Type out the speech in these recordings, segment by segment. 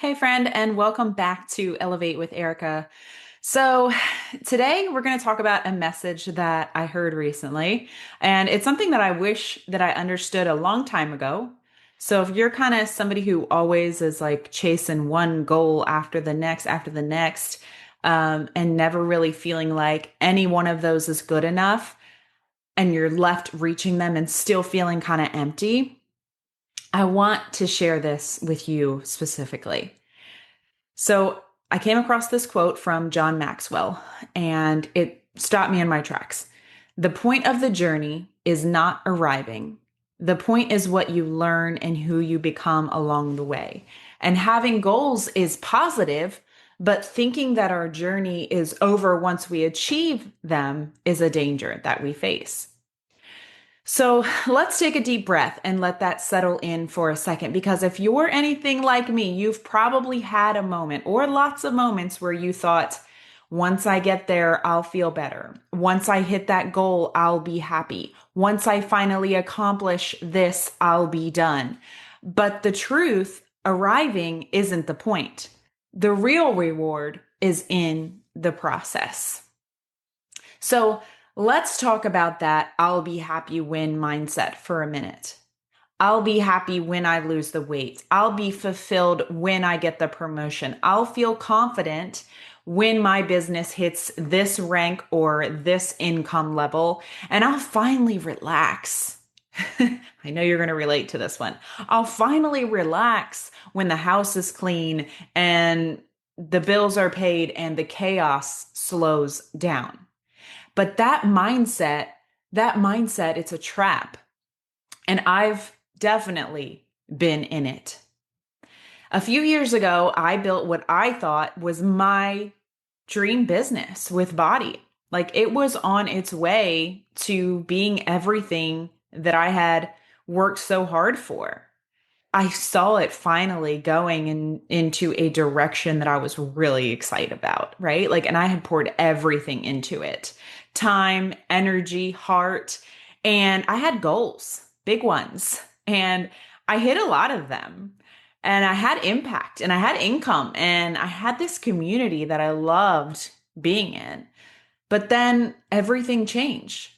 Hey, friend, and welcome back to Elevate with Erica. So, today we're going to talk about a message that I heard recently, and it's something that I wish that I understood a long time ago. So, if you're kind of somebody who always is like chasing one goal after the next, and never really feeling like any one of those is good enough, and you're left reaching them and still feeling kind of empty, I want to share this with you specifically. So I came across this quote from John Maxwell, and it stopped me in my tracks. The point of the journey is not arriving. The point is what you learn and who you become along the way. And having goals is positive, but thinking that our journey is over once we achieve them is a danger that we face. So let's take a deep breath and let that settle in for a second. Because if you're anything like me, you've probably had a moment or lots of moments where you thought, once I get there, I'll feel better. Once I hit that goal, I'll be happy. Once I finally accomplish this, I'll be done. But the truth, arriving isn't the point. The real reward is in the process. So let's talk about that I'll be happy when mindset for a minute. I'll be happy when I lose the weight. I'll be fulfilled when I get the promotion. I'll feel confident when my business hits this rank or this income level, and I'll finally relax. I know you're going to relate to this one. I'll finally relax when the house is clean and the bills are paid and the chaos slows down. But that mindset, it's a trap. And I've definitely been in it. A few years ago, I built what I thought was my dream business with BODi. Like it was on its way to being everything that I had worked so hard for. I saw it finally going into a direction that I was really excited about, right? Like, and I had poured everything into it, time, energy, heart, and I had goals, big ones, and I hit a lot of them. And I had impact and I had income and I had this community that I loved being in. But then everything changed.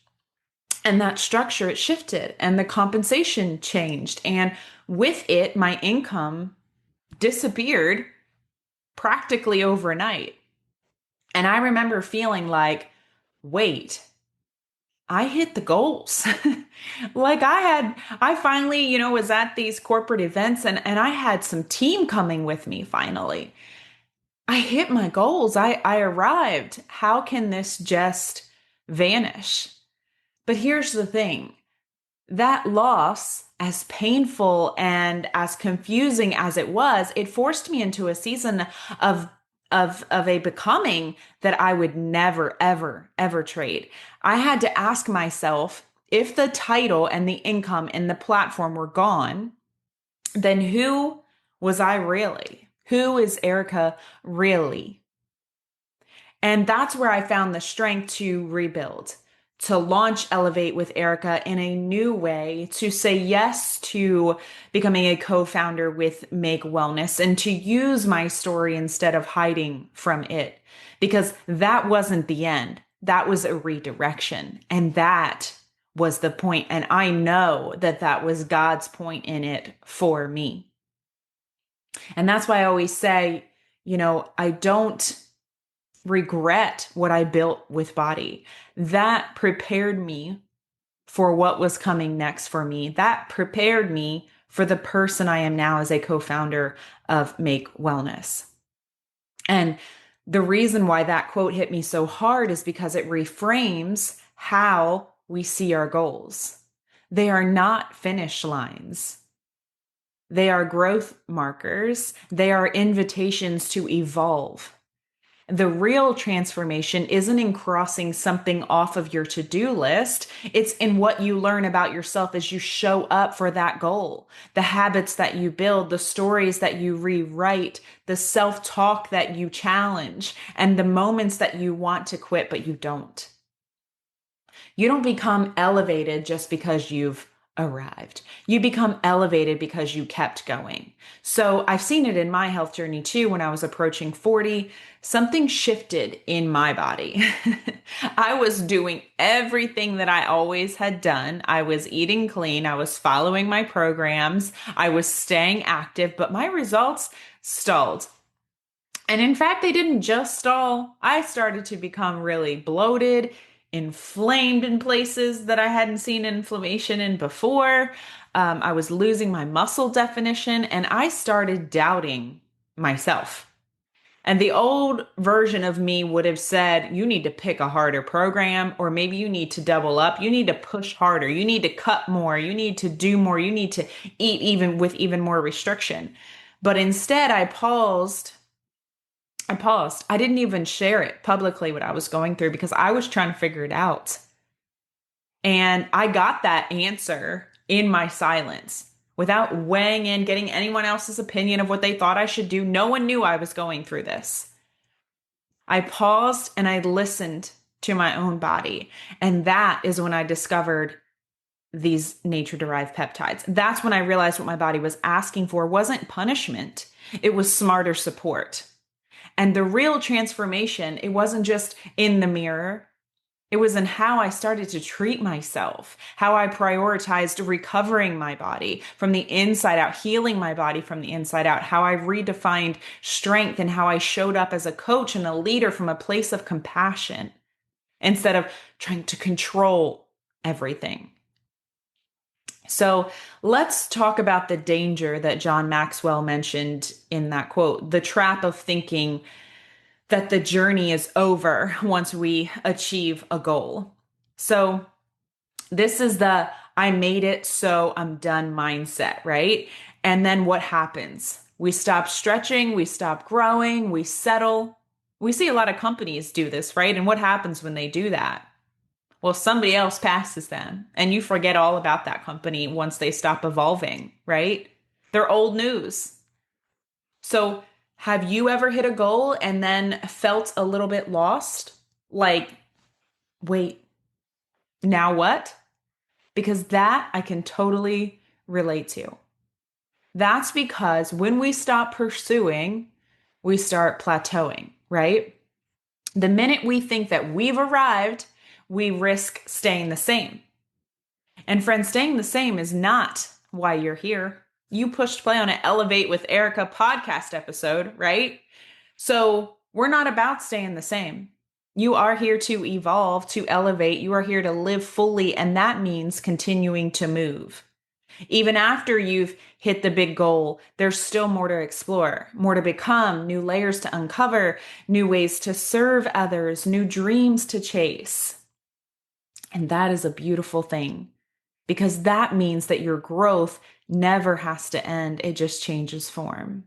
And that structure, it shifted and the compensation changed. And with it, my income disappeared practically overnight. And I remember feeling like, wait, I hit the goals. Like I finally, was at these corporate events and I had some team coming with me finally. I hit my goals. I arrived. How can this just vanish? But here's the thing. That loss, as painful and as confusing as it was, it forced me into a season of of a becoming that I would never ever ever trade. I had to ask myself, if the title and the income and the platform were gone, then who was I really? Who is Erica really? And that's where I found the strength to rebuild, to launch Elevate with Erica in a new way, to say yes to becoming a co founder with Make Wellness, and to use my story instead of hiding from it. Because that wasn't the end, that was a redirection. And that was the point. And I know that that was God's point in it for me. And that's why I always say, I don't regret what I built with BODi. That prepared me for what was coming next for me. That prepared me for the person I am now as a co-founder of Make Wellness. And the reason why that quote hit me so hard is because it reframes how we see our goals. They are not finish lines. They are growth markers. They are invitations to evolve. The real transformation isn't in crossing something off of your to-do list. It's in what you learn about yourself as you show up for that goal, the habits that you build, the stories that you rewrite, the self-talk that you challenge, and the moments that you want to quit, but you don't. You don't become elevated just because you've arrived. You become elevated because you kept going. So I've seen it in my health journey too. When I was approaching 40, something shifted in my body. I was doing everything that I always had done. I was eating clean. I was following my programs. I was staying active, but my results stalled. And in fact, they didn't just stall. I started to become really bloated, inflamed in places that I hadn't seen inflammation in before. I was losing my muscle definition, and I started doubting myself. And the old version of me would have said, you need to pick a harder program, or maybe you need to double up. You need to push harder. You need to cut more. You need to do more. You need to eat even with even more restriction. But instead, I paused. I didn't even share it publicly what I was going through because I was trying to figure it out. And I got that answer in my silence without weighing in, getting anyone else's opinion of what they thought I should do. No one knew I was going through this. I paused and I listened to my own body. And that is when I discovered these nature-derived peptides. That's when I realized what my body was asking for wasn't punishment. It was smarter support. And the real transformation, it wasn't just in the mirror. It was in how I started to treat myself, how I prioritized recovering my body from the inside out, healing my body from the inside out, how I redefined strength and how I showed up as a coach and a leader from a place of compassion instead of trying to control everything. So let's talk about the danger that John Maxwell mentioned in that quote, the trap of thinking that the journey is over once we achieve a goal. So this is the I made it, so I'm done mindset, right? And then what happens? We stop stretching, we stop growing, we settle. We see a lot of companies do this, right? And what happens when they do that? Well, somebody else passes them and you forget all about that company once they stop evolving, right? They're old news. So have you ever hit a goal and then felt a little bit lost? Like, wait, now what? Because that I can totally relate to. That's because when we stop pursuing, we start plateauing, right? The minute we think that we've arrived, we risk staying the same. And friends, staying the same is not why you're here. You pushed play on an Elevate with Erica podcast episode, right? So we're not about staying the same. You are here to evolve, to elevate. You are here to live fully, and that means continuing to move. Even after you've hit the big goal, there's still more to explore, more to become, new layers to uncover, new ways to serve others, new dreams to chase. And that is a beautiful thing because that means that your growth never has to end. It just changes form.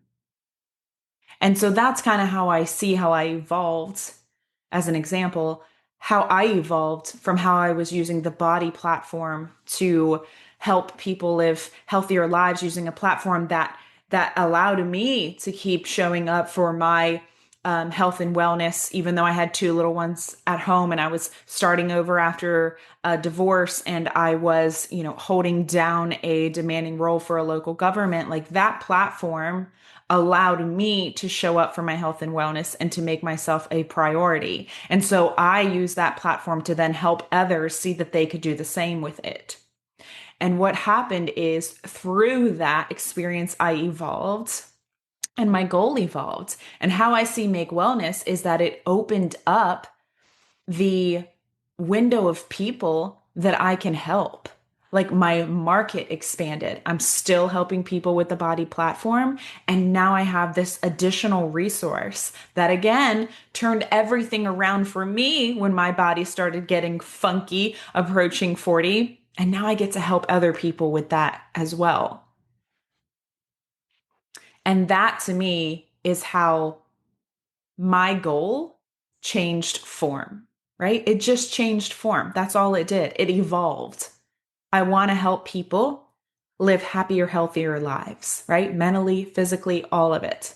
And so that's kind of how I see how I evolved. As an example, how I evolved from how I was using the BODi platform to help people live healthier lives using a platform that allowed me to keep showing up for my health and wellness, even though I had two little ones at home and I was starting over after a divorce and I was, holding down a demanding role for a local government. Like that platform allowed me to show up for my health and wellness and to make myself a priority. And so I use that platform to then help others see that they could do the same with it. And what happened is through that experience, I evolved and my goal evolved. And how I see Make Wellness is that it opened up the window of people that I can help. Like my market expanded. I'm still helping people with the BODi platform. And now I have this additional resource that again turned everything around for me when my body started getting funky, approaching 40. And now I get to help other people with that as well. And that to me is how my goal changed form, right? It just changed form. That's all it did. It evolved. I want to help people live happier, healthier lives, right? Mentally, physically, all of it.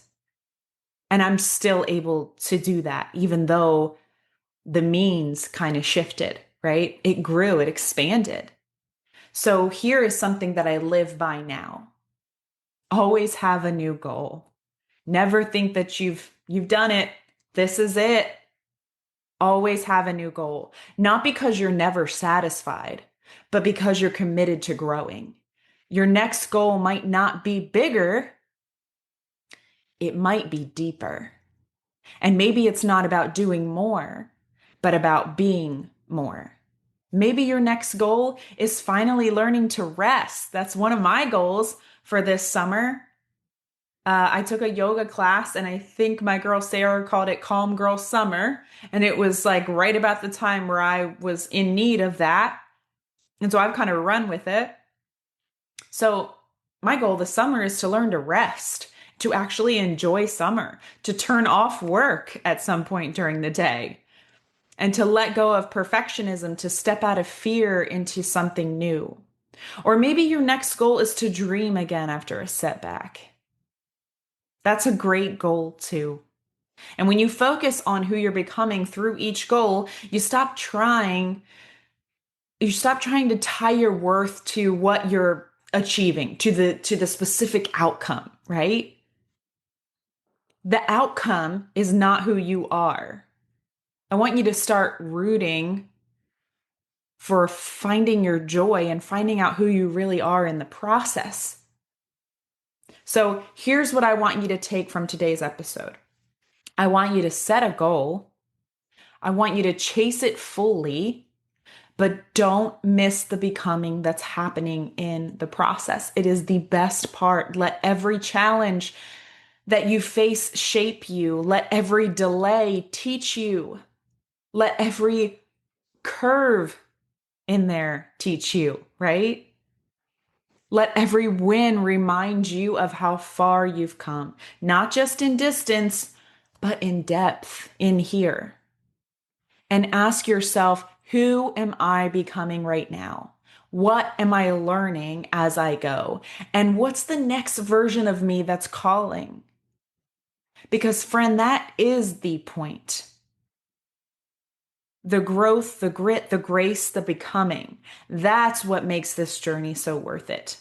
And I'm still able to do that, even though the means kind of shifted, right? It grew, it expanded. So here is something that I live by now. Always have a new goal. Never think that you've done it. This is it. Always have a new goal. Not because you're never satisfied, but because you're committed to growing. Your next goal might not be bigger. It might be deeper. And maybe it's not about doing more, but about being more. Maybe your next goal is finally learning to rest. That's one of my goals for this summer. I took a yoga class, and I think my girl Sarah called it Calm Girl Summer. And it was like right about the time where I was in need of that. And so I've kind of run with it. So my goal this summer is to learn to rest, to actually enjoy summer, to turn off work at some point during the day, and to let go of perfectionism, to step out of fear into something new. Or maybe your next goal is to dream again after a setback. That's a great goal too. And when you focus on who you're becoming through each goal, you stop trying to tie your worth to what you're achieving, to the specific outcome, right? The outcome is not who you are. I want you to start rooting for finding your joy and finding out who you really are in the process. So here's what I want you to take from today's episode. I want you to set a goal. I want you to chase it fully, but don't miss the becoming that's happening in the process. It is the best part. Let every challenge that you face shape you. Let every delay teach you. Let every curve in there teach you, right? Let every win remind you of how far you've come, not just in distance, but in depth, in here. And ask yourself, who am I becoming right now? What am I learning as I go? And what's the next version of me that's calling? Because, friend, that is the point. The growth, the grit, the grace, the becoming. That's what makes this journey so worth it.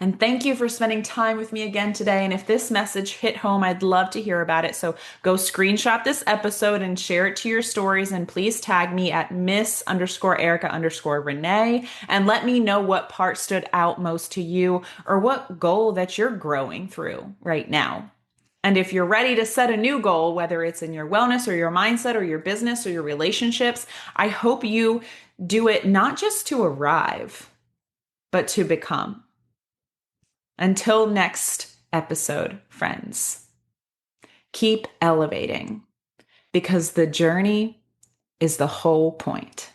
And thank you for spending time with me again today. And if this message hit home, I'd love to hear about it. So go screenshot this episode and share it to your stories. And please tag me at Miss_Erica_Renee and let me know what part stood out most to you or what goal that you're growing through right now. And if you're ready to set a new goal, whether it's in your wellness or your mindset or your business or your relationships, I hope you do it not just to arrive, but to become. Until next episode, friends, keep elevating because the journey is the whole point.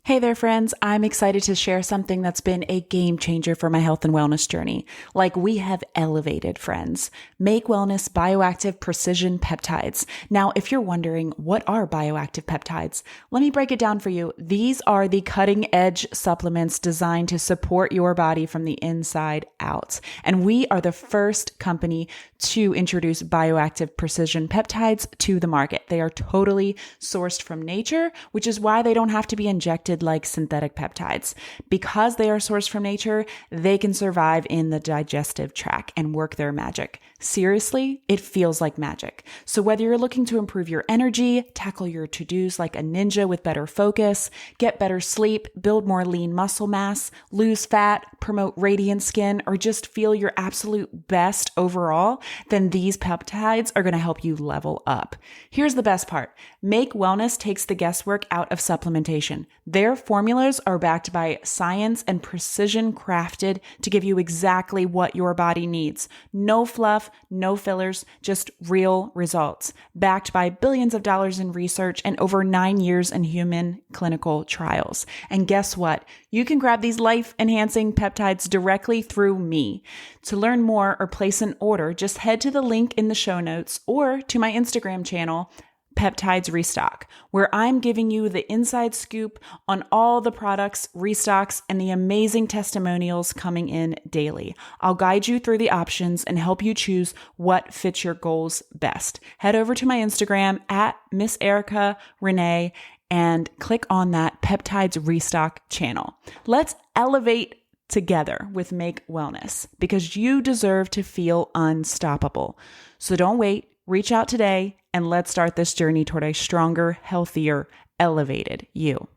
Hey there, friends. I'm excited to share something that's been a game changer for my health and wellness journey. Like we have elevated, friends. Make Wellness Bioactive Precision Peptides. Now, if you're wondering, what are bioactive peptides? Let me break it down for you. These are the cutting edge supplements designed to support your body from the inside out. And we are the first company to introduce bioactive precision peptides to the market. They are totally sourced from nature, which is why they don't have to be injected like synthetic peptides. Because they are sourced from nature, they can survive in the digestive tract and work their magic. Seriously, it feels like magic. So whether you're looking to improve your energy, tackle your to-dos like a ninja with better focus, get better sleep, build more lean muscle mass, lose fat, promote radiant skin, or just feel your absolute best overall, then these peptides are going to help you level up. Here's the best part. Make Wellness takes the guesswork out of supplementation. Their formulas are backed by science and precision crafted to give you exactly what your body needs. No fluff, no fillers, just real results. Backed by billions of dollars in research and over 9 years in human clinical trials. And guess what? You can grab these life-enhancing peptides directly through me. To learn more or place an order, just head to the link in the show notes or to my Instagram channel, Peptides Restock, where I'm giving you the inside scoop on all the products, restocks, and the amazing testimonials coming in daily. I'll guide you through the options and help you choose what fits your goals best. Head over to my Instagram at Miss Erica Renee and click on that Peptides Restock channel. Let's elevate together with Make Wellness because you deserve to feel unstoppable. So don't wait, reach out today, and let's start this journey toward a stronger, healthier, elevated you.